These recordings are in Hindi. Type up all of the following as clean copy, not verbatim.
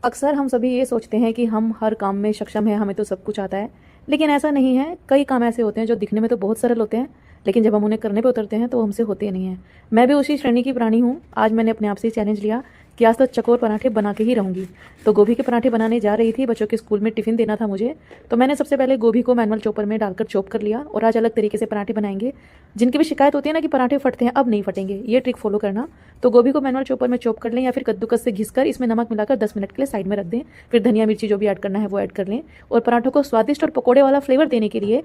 अक्सर हम सभी ये सोचते हैं कि हम हर काम में सक्षम हैं, हमें तो सब कुछ आता है। लेकिन ऐसा नहीं है। कई काम ऐसे होते हैं जो दिखने में तो बहुत सरल होते हैं, लेकिन जब हम उन्हें करने पे उतरते हैं तो हमसे होते नहीं हैं। मैं भी उसी श्रेणी की प्राणी हूँ। आज मैंने अपने आप से चैलेंज लिया कि आज तो चकोर पराठे बना के ही रहूँगी। तो गोभी के पराठे बनाने जा रही थी, बच्चों के स्कूल में टिफ़िन देना था मुझे। तो मैंने सबसे पहले गोभी को मैनुअल चॉपर में डालकर चॉप कर लिया और आज अलग तरीके से पराठे बनाएंगे। जिनकी भी शिकायत होती है ना कि पराठे फटते हैं, अब नहीं फटेंगे, ये ट्रिक फॉलो करना। तो गोभी को मैनुअल चॉपर में चॉप कर लें या फिर कद्दूकस से घिसकर इसमें नमक मिलाकर 10 मिनट के लिए साइड में रख दें। फिर धनिया मिर्ची जो भी ऐड करना है वो ऐड कर लें और पराठों को स्वादिष्ट और पकोड़े वाला फ्लेवर देने के लिए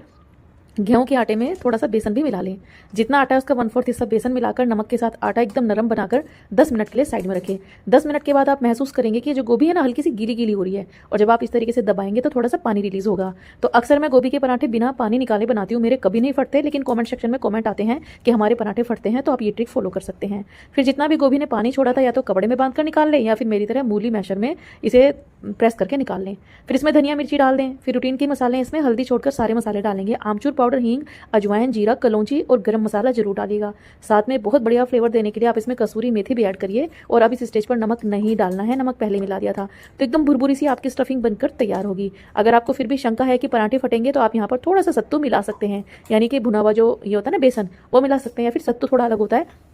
गेहूं के आटे में थोड़ा सा बेसन भी मिला लें। जितना आटा है उसका 1/4 हिस्सा बेसन मिलाकर नमक के साथ आटा एकदम नरम बनाकर 10 मिनट के लिए साइड में रखें। 10 मिनट के बाद आप महसूस करेंगे कि जो गोभी है ना हल्की सी गीली गीली हो रही है और जब आप इस तरीके से दबाएंगे तो थोड़ा सा पानी रिलीज होगा। तो अक्सर मैं गोभी के पराठे बिना पानी निकाले बनाती हूँ, मेरे कभी नहीं फटते, लेकिन कॉमेंट सेक्शन में कॉमेंट आते हैं कि हमारे पराठे फटते हैं, तो आप ये ट्रिक फॉलो कर सकते हैं। फिर जितना भी गोभी ने पानी छोड़ा था या तो कपड़े में बांध कर निकाल लें या फिर मेरी तरह मूली मैशर में इसे प्रेस करके निकाल लें। फिर इसमें धनिया मिर्ची डाल दें। फिर रूटीन के मसाले, इसमें हल्दी छोड़कर सारे मसाले डालेंगे। आमचूर पाउडर, हींग, अजवाइन, जीरा, कलौंजी और गरम मसाला जरूर डालिएगा। साथ में बहुत बढ़िया फ्लेवर देने के लिए आप इसमें कसूरी मेथी भी ऐड करिए। और अब इस स्टेज पर नमक नहीं डालना है, नमक पहले मिला दिया था। तो एकदम भुरभुरी सी आपकी स्टफिंग बनकर तैयार होगी। अगर आपको फिर भी शंका है कि पराठे फटेंगे तो आप यहाँ पर थोड़ा सा सत्तू मिला सकते हैं, यानी कि भुना हुआ जो ये होता है ना बेसन, वो मिला सकते हैं, या फिर सत्तू थोड़ा अलग होता है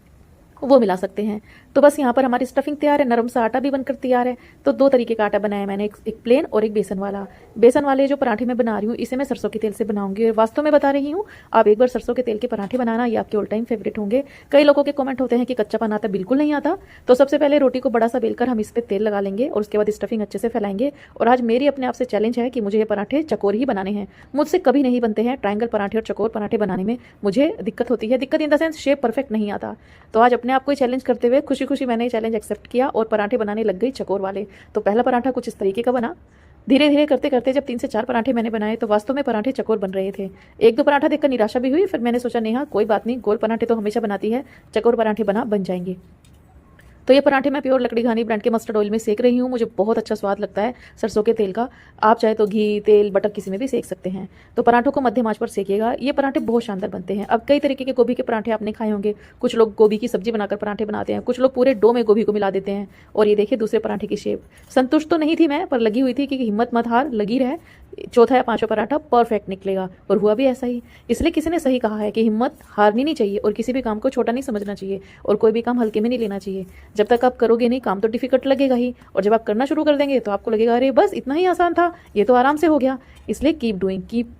वो मिला सकते हैं। तो बस यहाँ पर हमारी स्टफिंग तैयार है, नरम सा आटा भी बनकर तैयार है। तो 2 तरीके का आटा बनाया मैंने, एक प्लेन और एक बेसन वाला। बेसन वाले जो पराठे मैं बना रही हूँ इसे मैं सरसों के तेल से बनाऊंगी और वास्तव में बता रही हूँ, आप एक बार सरसों के तेल के पराठे बनाना, ये आपके ऑल टाइम फेवरेट होंगे। कई लोगों के कमेंट होते हैं कि कच्चापन आता, बिल्कुल नहीं आता। तो सबसे पहले रोटी को बड़ा सा बेलकर हम इस पर तेल लगा लेंगे और उसके बाद स्टफिंग अच्छे से फैलाएंगे। और आज मेरी अपने आप से चैलेंज है कि मुझे ये पराठे चकोर ही बनाने हैं। मुझसे कभी नहीं बनते हैं ट्रायंगल पराठे और चकोर पराठे बनाने में मुझे दिक्कत होती है। दिक्कत in the sense shape perfect नहीं आता। तो आज अपने आप को चैलेंज करते हुए खुशी खुशी मैंने चैलेंज एक्सेप्ट किया और पराठे बनाने लग गई चकोर वाले। तो पहला पराठा कुछ इस तरीके का बना। धीरे धीरे करते करते जब 3 से 4 पराठे मैंने बनाए तो वास्तव में पराठे चकोर बन रहे थे। 1-2 पराठा देखकर निराशा भी हुई। फिर मैंने सोचा नेहा कोई बात नहीं, गोल पराठे तो हमेशा बनाती है, चकोर पराठे बन जाएंगे। तो ये पराठे मैं प्योर लकड़ी घानी ब्रांड के मस्टर्ड ऑयल में सेक रही हूँ। मुझे बहुत अच्छा स्वाद लगता है सरसों के तेल का। आप चाहे तो घी, तेल, बटर किसी में भी सेक सकते हैं। तो पराठों को मध्यम आंच पर सेकिएगा। ये पराठे बहुत शानदार बनते हैं। अब कई तरीके के गोभी के पराठे आपने खाए होंगे। कुछ लोग गोभी की सब्जी बनाकर पराठे बनाते हैं, कुछ लोग पूरे डो में गोभी को मिला देते हैं। और ये देखिए दूसरे पराठे की शेप। संतुष्ट तो नहीं थी मैं, पर लगी हुई थी कि हिम्मत मत हार, लगी रहे, चौथा या 5वां पराठा परफेक्ट निकलेगा। और हुआ भी ऐसा ही। इसलिए किसी ने सही कहा है कि हिम्मत हारनी नहीं चाहिए और किसी भी काम को छोटा नहीं समझना चाहिए और कोई भी काम हल्के में नहीं लेना चाहिए। जब तक आप करोगे नहीं काम तो डिफिकल्ट लगेगा ही, और जब आप करना शुरू कर देंगे तो आपको लगेगा अरे बस इतना ही आसान था, ये तो आराम से हो गया। इसलिए कीप डूइंग, कीप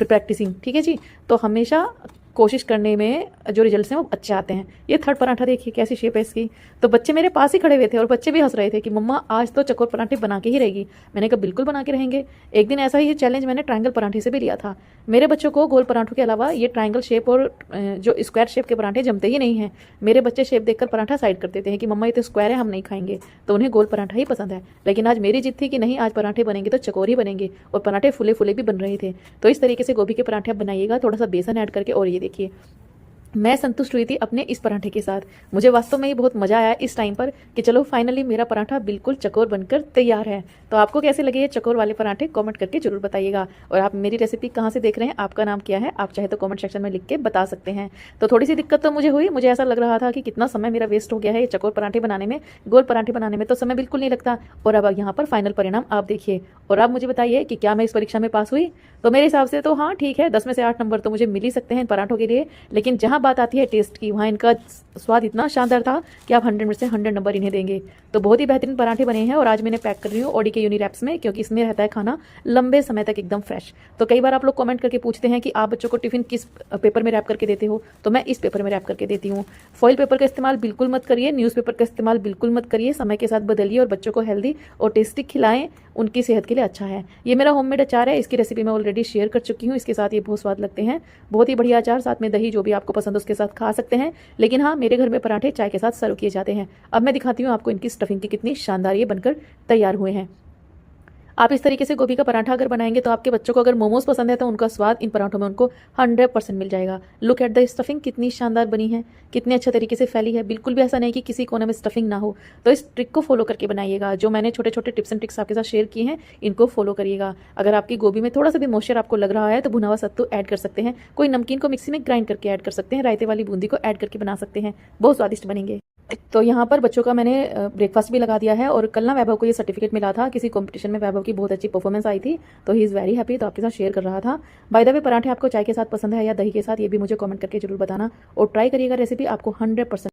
प्रैक्टिसिंग। ठीक है जी। तो हमेशा कोशिश करने में जो रिजल्ट्स हैं वो अच्छे आते हैं। ये 3rd पराठा देखिए कैसी शेप है इसकी। तो बच्चे मेरे पास ही खड़े हुए थे और बच्चे भी हंस रहे थे कि मम्मा आज तो चकोर पराठे बना के ही रहेगी। मैंने कहा बिल्कुल बना के रहेंगे। एक दिन ऐसा ही चैलेंज मैंने ट्रायंगल पराठे से भी लिया था। मेरे बच्चों को गोल पराठों के अलावा ये ट्रायंगल शेप और जो स्क्वायर शेप के पराठे जमते ही नहीं हैं। मेरे बच्चे शेप देखकर पराठा साइड कर देते हैं कि मम्मा ये तो स्क्वायर है, हम नहीं खाएंगे। तो उन्हें गोल पराठा ही पसंद है। लेकिन आज मेरी जिद थी कि नहीं, आज पराठे बनेंगे तो चकोर ही बनेंगे, और पराठे फुले फुले भी बन रहे थे। तो इस तरीके से गोभी के पराठे आप बनाइएगा, थोड़ा सा बेसन ऐड करके। और ये देखिए मैं संतुष्ट हुई थी अपने इस पराठे के साथ। मुझे वास्तव में ये बहुत मजा आया इस टाइम पर कि चलो फाइनली मेरा पराठा बिल्कुल चकोर बनकर तैयार है। तो आपको कैसे लगे ये चकोर वाले पराठे, कमेंट करके जरूर बताइएगा। और आप मेरी रेसिपी कहाँ से देख रहे हैं, आपका नाम क्या है, आप चाहे तो कमेंट सेक्शन में लिख के बता सकते हैं। तो थोड़ी सी दिक्कत तो मुझे हुई। मुझे ऐसा लग रहा था कि कितना समय मेरा वेस्ट हो गया है ये चकोर पराठे बनाने में। गोल पराठे बनाने में तो समय बिल्कुल नहीं लगता। और अब यहाँ पर फाइनल परिणाम आप देखिए। और अब मुझे बताइए कि क्या मैं इस परीक्षा में पास हुई? तो मेरे हिसाब से तो हाँ ठीक है, 10 में से 8 नंबर तो मुझे मिल ही सकते हैं इन पराठों के लिए। लेकिन जहाँ बात आती है टेस्ट की, वहाँ इनका स्वाद इतना शानदार था कि आप 100 में से 100 नंबर इन्हें देंगे। तो बहुत ही बेहतरीन पराठे बने हैं। और आज मैंने पैक कर रही हूँ ऑडी के यूनी रैप्स में, क्योंकि इसमें रहता है खाना लंबे समय तक एकदम फ्रेश। तो कई बार आप लोग कमेंट करके पूछते हैं कि आप बच्चों को टिफिन किस पेपर में रैप करके देते हो, तो मैं इस पेपर में रैप करके देती हूँ। फॉइल पेपर का इस्तेमाल बिल्कुल मत करिए, न्यूज़पेपर का इस्तेमाल बिल्कुल मत करिए। समय के साथ बदलिए और बच्चों को हेल्दी और टेस्टी खिलाएं, उनकी सेहत के लिए अच्छा है। ये मेरा होममेड अचार है, इसकी रेसिपी मैं ऑलरेडी शेयर कर चुकी हूँ। इसके साथ ये बहुत स्वाद लगते हैं, बहुत ही बढ़िया अचार। साथ में दही, जो भी आपको पसंद उसके साथ खा सकते हैं। लेकिन हाँ, मेरे घर में पराठे चाय के साथ सर्व किए जाते हैं। अब मैं दिखाती हूँ आपको इनकी स्टफिंग की कितनी शानदार ये बनकर तैयार हुए हैं। आप इस तरीके से गोभी का पराठा अगर बनाएंगे तो आपके बच्चों को अगर मोमोज पसंद है तो उनका स्वाद इन पराठों में उनको 100% मिल जाएगा। लुक एट द स्टफिंग, कितनी शानदार बनी है, कितने अच्छे तरीके से फैली है। बिल्कुल भी ऐसा नहीं कि किसी कोने में स्टफिंग ना हो। तो इस ट्रिक को फॉलो करके बनाइएगा। जो मैंने छोटे छोटे टिप्स एंड ट्रिक्स आपके साथ शेयर किए हैं, इनको फॉलो करिएगा। अगर आपकी गोभी में थोड़ा सा भी मॉइस्चर आपको लग रहा है तो भुना हुआ सत्तू ऐड कर सकते हैं। कोई नमकीन को मिक्सी में ग्राइंड करके ऐड कर सकते हैं। रायते वाली बूंदी को ऐड करके बना सकते हैं, बहुत स्वादिष्ट बनेंगे। तो यहाँ पर बच्चों का मैंने ब्रेकफास्ट भी लगा दिया है। और कल ना वैभव को ये सर्टिफिकेट मिला था, किसी कंपटीशन में वैभव की बहुत अच्छी परफॉर्मेंस आई थी, तो ही इज़ वेरी हैप्पी, तो आपके साथ शेयर कर रहा था। बाय द वे, पराठे आपको चाय के साथ पसंद है या दही के साथ, ये भी मुझे कमेंट करके जरूर बताना, और ट्राई करिएगा रेसिपी, आपको 100%